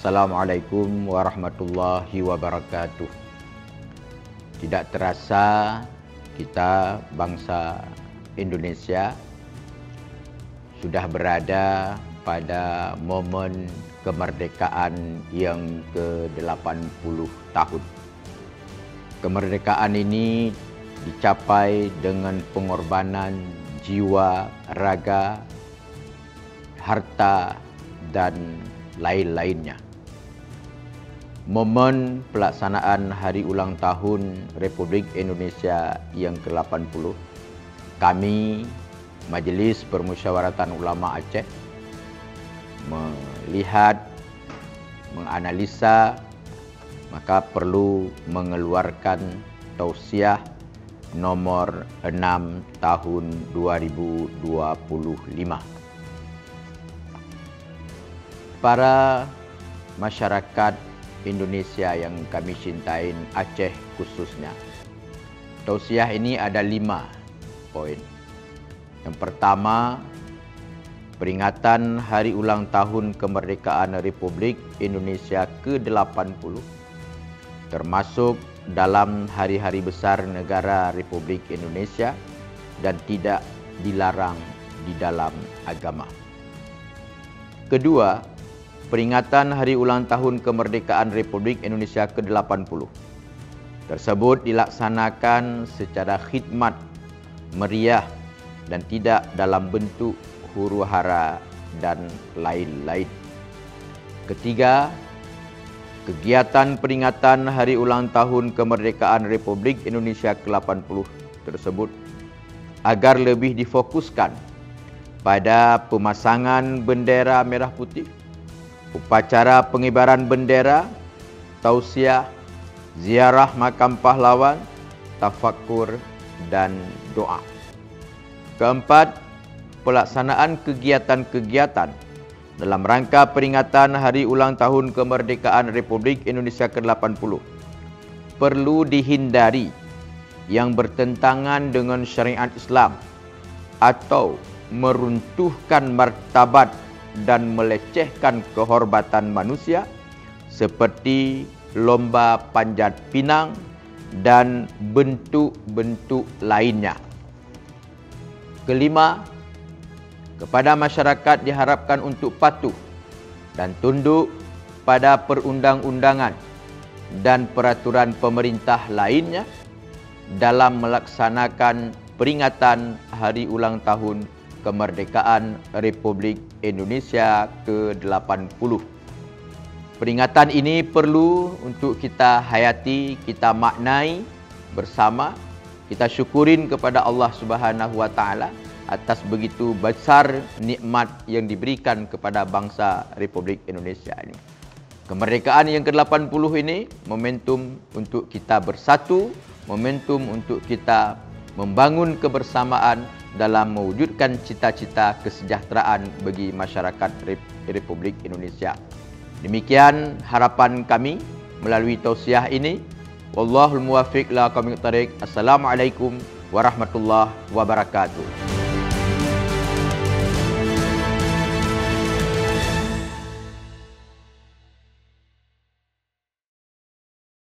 Assalamualaikum warahmatullahi wabarakatuh. Tidak terasa kita bangsa Indonesia sudah berada pada momen kemerdekaan yang ke-80 tahun. Kemerdekaan ini dicapai dengan pengorbanan jiwa, raga, harta, dan lain-lainnya. Momen pelaksanaan Hari Ulang Tahun Republik Indonesia yang ke-80, kami, Majlis Permusyawaratan Ulama Aceh, melihat, menganalisa, maka perlu mengeluarkan tausiah nomor 6 tahun 2025. Para masyarakat Indonesia yang kami cintai, Aceh khususnya, tausiah ini ada 5 poin. Yang pertama, peringatan Hari Ulang Tahun Kemerdekaan Republik Indonesia ke-80, termasuk dalam hari-hari besar negara Republik Indonesia dan tidak dilarang di dalam agama. Kedua, peringatan Hari Ulang Tahun Kemerdekaan Republik Indonesia ke-80 tersebut dilaksanakan secara khidmat, meriah dan tidak dalam bentuk huru-hara dan lain-lain. Ketiga, kegiatan peringatan Hari Ulang Tahun Kemerdekaan Republik Indonesia ke-80 tersebut agar lebih difokuskan pada pemasangan bendera merah putih, upacara pengibaran bendera, tausiah, ziarah makam pahlawan, tafakkur, dan doa. Keempat, pelaksanaan kegiatan-kegiatan dalam rangka peringatan Hari Ulang Tahun Kemerdekaan Republik Indonesia ke-80 perlu dihindari yang bertentangan dengan syariat Islam atau meruntuhkan martabat dan melecehkan kehormatan manusia seperti lomba panjat pinang dan bentuk-bentuk lainnya. Kelima, kepada masyarakat diharapkan untuk patuh dan tunduk pada perundang-undangan dan peraturan pemerintah lainnya dalam melaksanakan peringatan Hari Ulang Tahun Kemerdekaan Republik Indonesia ke-80. Peringatan ini perlu untuk kita hayati, kita maknai bersama. Kita syukurin kepada Allah Subhanahu wa taala atas begitu besar nikmat yang diberikan kepada bangsa Republik Indonesia ini. Kemerdekaan yang ke-80 ini momentum untuk kita bersatu, momentum untuk kita membangun kebersamaan dalam mewujudkan cita-cita kesejahteraan bagi masyarakat Republik Indonesia. Demikian harapan kami melalui tausiah ini. Wallahul muwaffiq ila aqwamit thariq. Assalamualaikum warahmatullahi wabarakatuh.